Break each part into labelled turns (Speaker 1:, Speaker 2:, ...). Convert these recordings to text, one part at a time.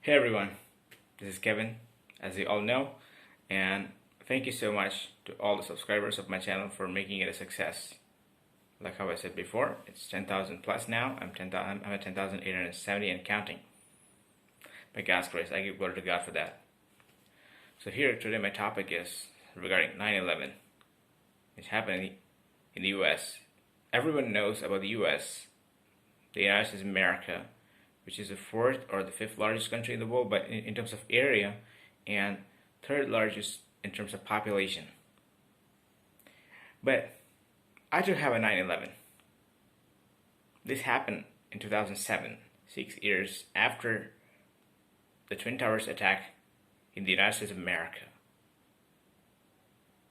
Speaker 1: Hey everyone, this is Kevin, as you all know, and thank you so much to all the subscribers of my channel for making it a success. Like how I said before, it's 10,000 plus now. I'm at 10,870 and counting. By God's grace, I give glory to God for that. So here today my topic is regarding 9/11. It's happening in the U.S. Everyone knows about the U.S., the United States of America, which is the fourth or the fifth largest country in the world, but in terms of area, and third largest in terms of population. But I do have a 9/11. This happened in 2007, 6 years after the Twin Towers attack in the United States of America.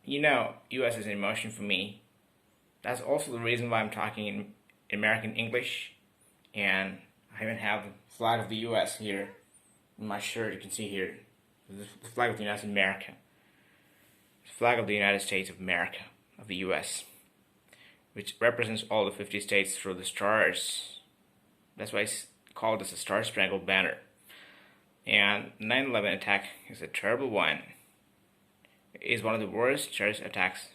Speaker 1: You know, US is an emotion for me. That's also the reason why I'm talking in American English, and I even have the flag of the U.S. here in my shirt. You can see here the flag of the United States of America, the flag of the United States of America, of the U.S., which represents all the 50 states through the stars. That's why it's called as a Star-Spangled Banner. And the 9/11 attack is a terrible one. It is one of the worst terrorist attacks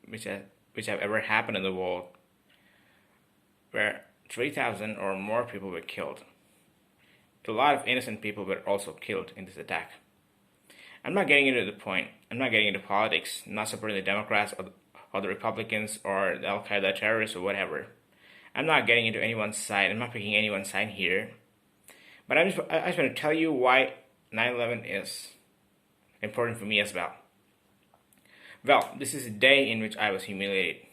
Speaker 1: which have ever happened in the world, where 3,000 or more people were killed. A lot of innocent people were also killed in this attack. I'm not getting into the point. I'm not getting into politics. I'm not supporting the Democrats or the Republicans or the Al-Qaeda terrorists or whatever. I'm not getting into anyone's side. I'm not picking anyone's side here. But I just want to tell you why 9/11 is important for me as well. Well, this is a day in which I was humiliated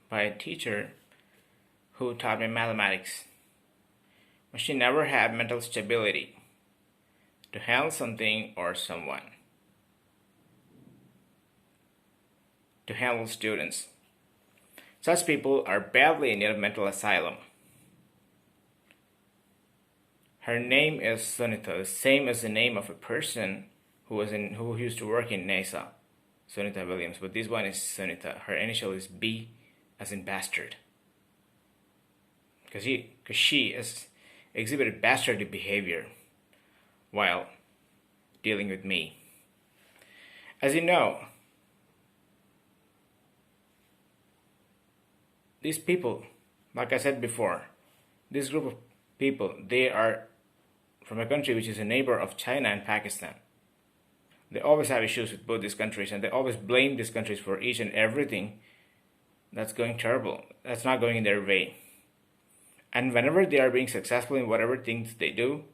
Speaker 1: by a teacher who taught me mathematics. But she never had mental stability to handle something or someone, to handle students. Such people are badly in need of mental asylum. Her name is Sunita, the same as the name of a person who used to work in NASA, Sunita Williams. But this one is Sunita. Her initial is B, as in bastard. Because she has exhibited bastardly behavior while dealing with me. As you know, these people, like I said before, this group of people, they are from a country which is a neighbor of China and Pakistan. They always have issues with both these countries, and they always blame these countries for each and everything that's going terrible, that's not going in their way. And whenever they are being successful in whatever things they do,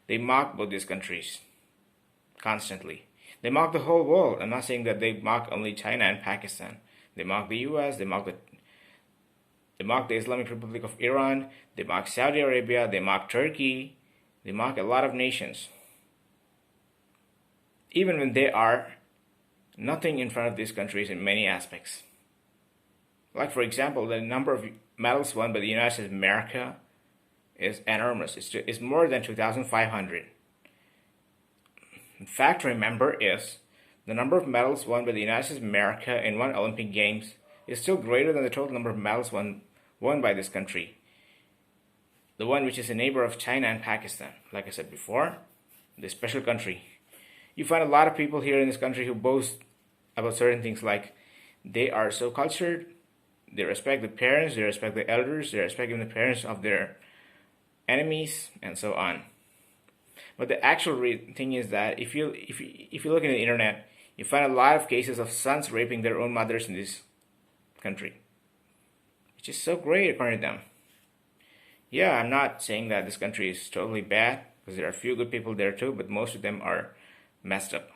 Speaker 1: they mock both these countries constantly. They mock the whole world. I'm not saying that they mock only China and Pakistan. They mock the US, they mock the Islamic Republic of Iran, they mock Saudi Arabia, they mock Turkey, they mock a lot of nations. Even when they are nothing in front of these countries in many aspects. Like, for example, the number of medals won by the United States of America is enormous. It's more than 2,500. In fact, remember is the number of medals won by the United States of America in one Olympic Games is still greater than the total number of medals won by this country. The one which is a neighbor of China and Pakistan. Like I said before, this special country. You find a lot of people here in this country who boast about certain things, like they are so cultured, they respect the parents, they respect the elders, they respect even the parents of their enemies, and so on. But the actual thing is that if you look in the internet, you find a lot of cases of sons raping their own mothers in this country, which is so great according to them. Yeah, I'm not saying that this country is totally bad, because there are a few good people there too, but most of them are messed up,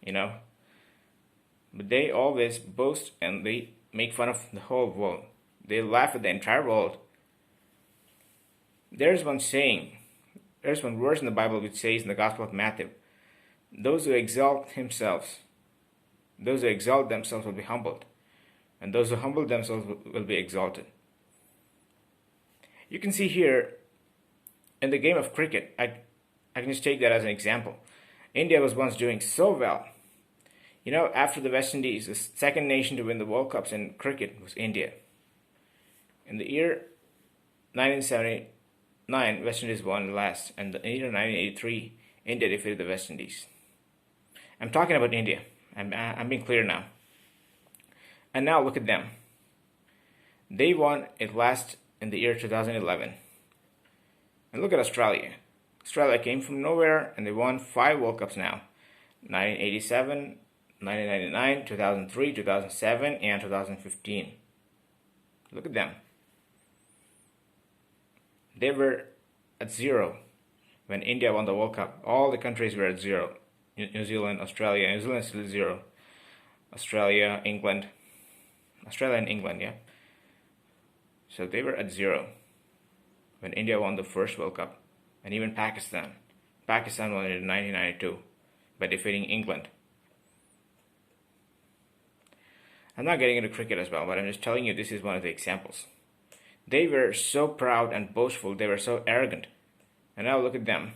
Speaker 1: you know. But they always boast and they make fun of the whole world. They laugh at the entire world. There's one verse in the Bible which says in the Gospel of Matthew, those who exalt themselves will be humbled, and those who humble themselves will be exalted. You can see here in the game of cricket, I can just take that as an example. India was once doing so well. You know, after the West Indies, the second nation to win the World Cups in cricket was India. In the year 1970, 2009, West Indies won last, and in 1983, India defeated the West Indies. I'm talking about India. I'm being clear now. And now look at them. They won it last in the year 2011. And look at Australia. Australia came from nowhere and they won 5 World Cups now. 1987, 1999, 2003, 2007, and 2015. Look at them. They were at 0 when India won the World Cup. All the countries were at 0. New Zealand, Australia. New Zealand is still 0. Australia, England. Australia and England, yeah. So they were at 0 when India won the first World Cup. And even Pakistan. Pakistan won it in 1992 by defeating England. I'm not getting into cricket as well, but I'm just telling you this is one of the examples. They were so proud and boastful, they were so arrogant. And now look at them.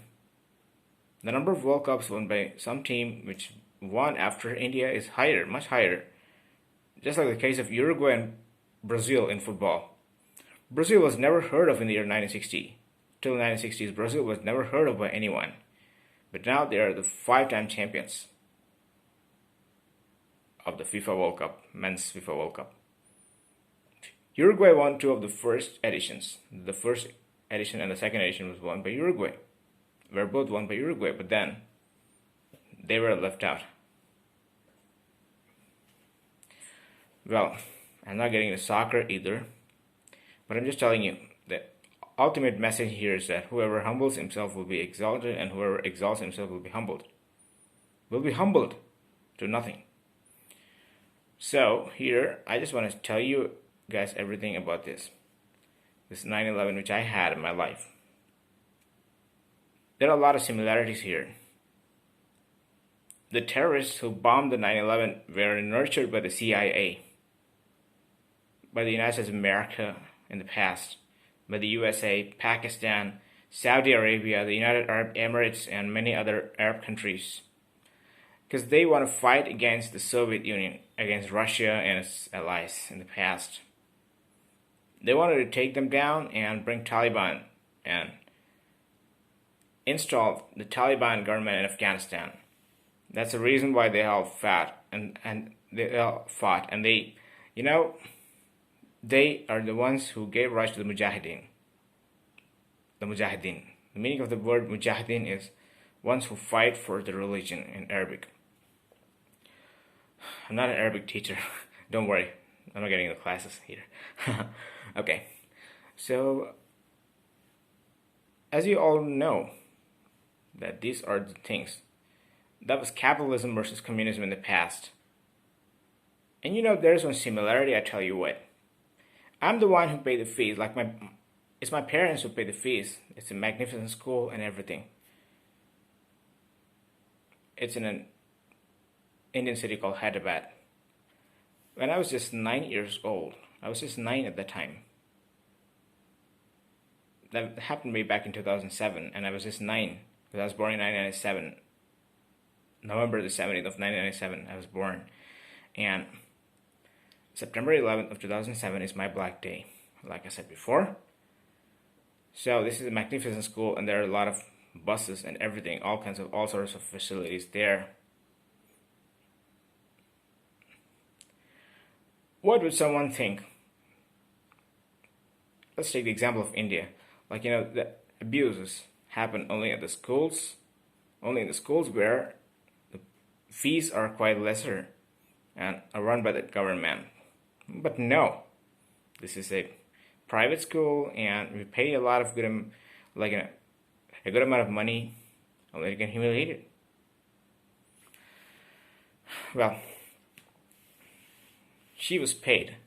Speaker 1: The number of World Cups won by some team which won after India is higher, much higher. Just like the case of Uruguay and Brazil in football. Brazil was never heard of in the year 1960. Till the 1960s, Brazil was never heard of by anyone. But now they are the 5-time champions of the FIFA World Cup, men's FIFA World Cup. Uruguay won 2 of the first editions. The first edition and the second edition was won by Uruguay. Were both won by Uruguay, but then they were left out. Well, I'm not getting into soccer either, but I'm just telling you the ultimate message here is that whoever humbles himself will be exalted, and whoever exalts himself will be humbled. Will be humbled to nothing. So here, I just want to tell you guys everything about this 9/11 which I had in my life. There are a lot of similarities here. The terrorists who bombed the 9/11 were nurtured by the CIA, by the United States of America in the past, by the USA, Pakistan, Saudi Arabia, the United Arab Emirates, and many other Arab countries. Because they want to fight against the Soviet Union, against Russia and its allies in the past. They wanted to take them down and bring Taliban and install the Taliban government in Afghanistan. That's the reason why they all fought and they all fought. And they, they are the ones who gave rise to the Mujahideen. The Mujahideen. The meaning of the word Mujahideen is ones who fight for the religion in Arabic. I'm not an Arabic teacher. Don't worry. I'm not getting into classes here. Okay. So, as you all know, that these are the things. That was capitalism versus communism in the past. And there's one similarity, I tell you what. I'm the one who paid the fees. It's my parents who pay the fees. It's a magnificent school and everything. It's in an Indian city called Hyderabad. When I was just 9 years old, I was just 9 at that time. That happened to me back in 2007, and I was just 9, because I was born in 1997. November the 17th of 1997, I was born. And September 11th of 2007 is my Black Day, like I said before. So this is a magnificent school, and there are a lot of buses and everything, all sorts of facilities there. What would someone think? Let's take the example of India. The abuses happen only at the schools, only in the schools where the fees are quite lesser and are run by the government. But no, this is a private school, and we pay a lot of good, a good amount of money, only to get humiliated. Well, she was paid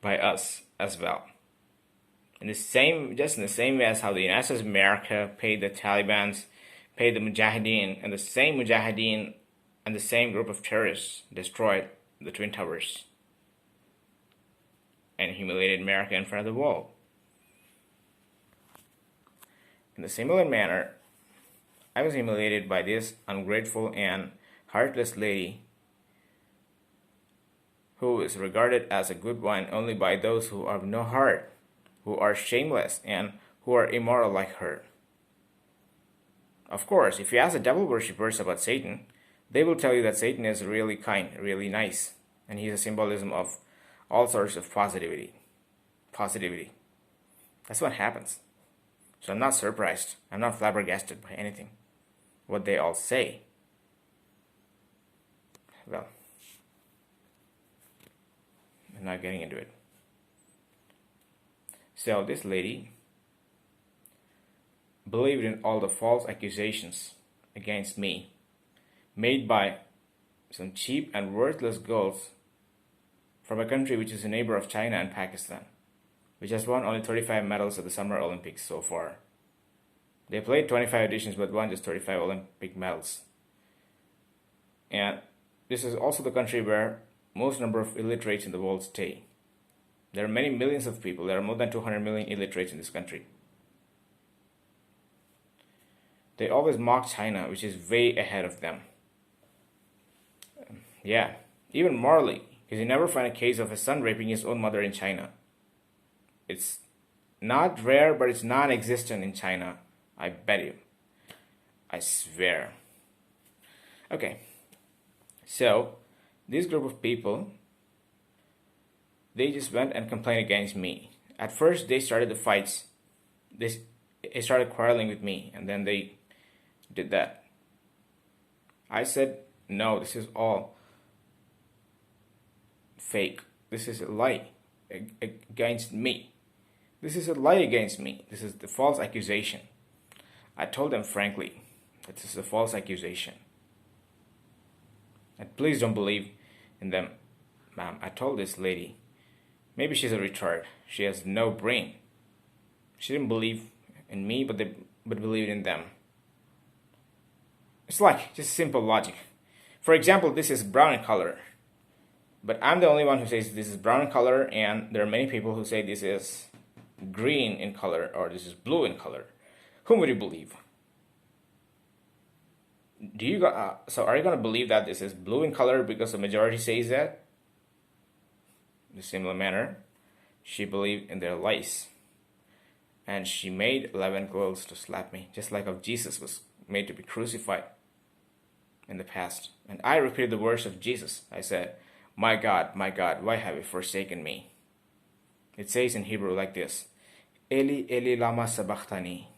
Speaker 1: by us as well. Just in the same way as how the United States of America paid the Taliban, paid the Mujahideen, and the same Mujahideen and the same group of terrorists destroyed the Twin Towers and humiliated America in front of the world. In a similar manner, I was humiliated by this ungrateful and heartless lady who is regarded as a good one only by those who have no heart, who are shameless, and who are immoral like her. Of course, if you ask the devil worshippers about Satan, they will tell you that Satan is really kind, really nice, and he's a symbolism of all sorts of positivity. That's what happens. So I'm not surprised. I'm not flabbergasted by anything. What they all say. Well, I'm not getting into it. So this lady believed in all the false accusations against me made by some cheap and worthless girls from a country which is a neighbor of China and Pakistan, which has won only 35 medals at the Summer Olympics so far. They played 25 editions but won just 35 Olympic medals. And this is also the country where most number of illiterates in the world stay. There are many millions of people. There are more than 200 million illiterates in this country. They always mock China, which is way ahead of them. Yeah, even morally, because you never find a case of a son raping his own mother in China. It's not rare, but it's non-existent in China. I bet you. I swear. Okay. So, this group of people, they just went and complained against me. At first, they started the fights. They started quarreling with me, and then they did that. I said, no, this is all fake. This is a lie against me. This is a lie against me. This is the false accusation. I told them frankly that this is a false accusation. And please don't believe in them, ma'am. I told this lady, maybe she's a retard. She has no brain. She didn't believe in me, but believed in them. It's like just simple logic. For example, this is brown in color. But I'm the only one who says this is brown in color, and there are many people who say this is green in color or this is blue in color. Whom would you believe? So are you going to believe that this is blue in color because the majority says that? In a similar manner, she believed in their lies. And she made 11 girls to slap me, just like how Jesus was made to be crucified in the past. And I repeated the words of Jesus. I said, my God, why have you forsaken me? It says in Hebrew like this, Eli, Eli, lama sabachthani.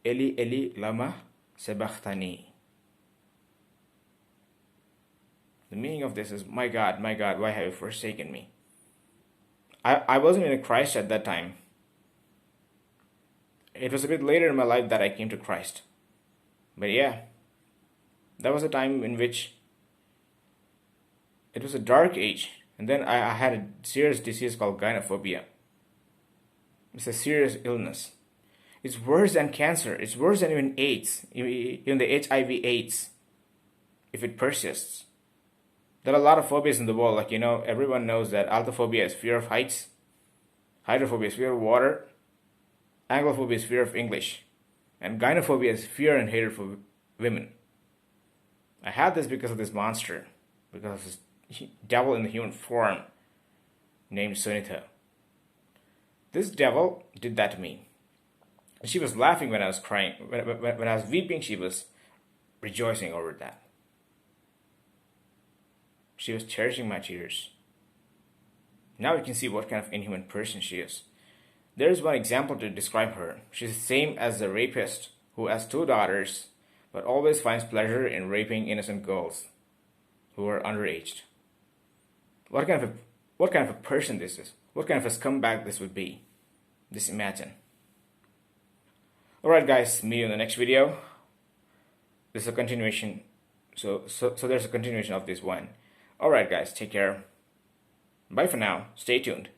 Speaker 1: Eli, Eli, lama sabachthani. The meaning of this is, my God, why have you forsaken me? I wasn't in Christ at that time. It was a bit later in my life that I came to Christ. But yeah, that was a time in which it was a dark age. And then I had a serious disease called gynophobia. It's a serious illness. It's worse than cancer. It's worse than even AIDS, even the HIV/AIDS, if it persists. There are a lot of phobias in the world. Like, everyone knows that altophobia is fear of heights. Hydrophobia is fear of water. Anglophobia is fear of English. And gynophobia is fear and hatred for women. I had this because of this monster. Because of this devil in the human form named Sunita. This devil did that to me. And she was laughing when I was crying. When I was weeping, she was rejoicing over that. She was cherishing my tears. Now you can see what kind of inhuman person she is. There is one example to describe her. She's the same as the rapist who has 2 daughters, but always finds pleasure in raping innocent girls who are underage. What kind of a person this is? What kind of a scumbag this would be? Just imagine. Alright guys, meet you in the next video. This is a continuation. So there's a continuation of this one. Alright guys, take care. Bye for now. Stay tuned.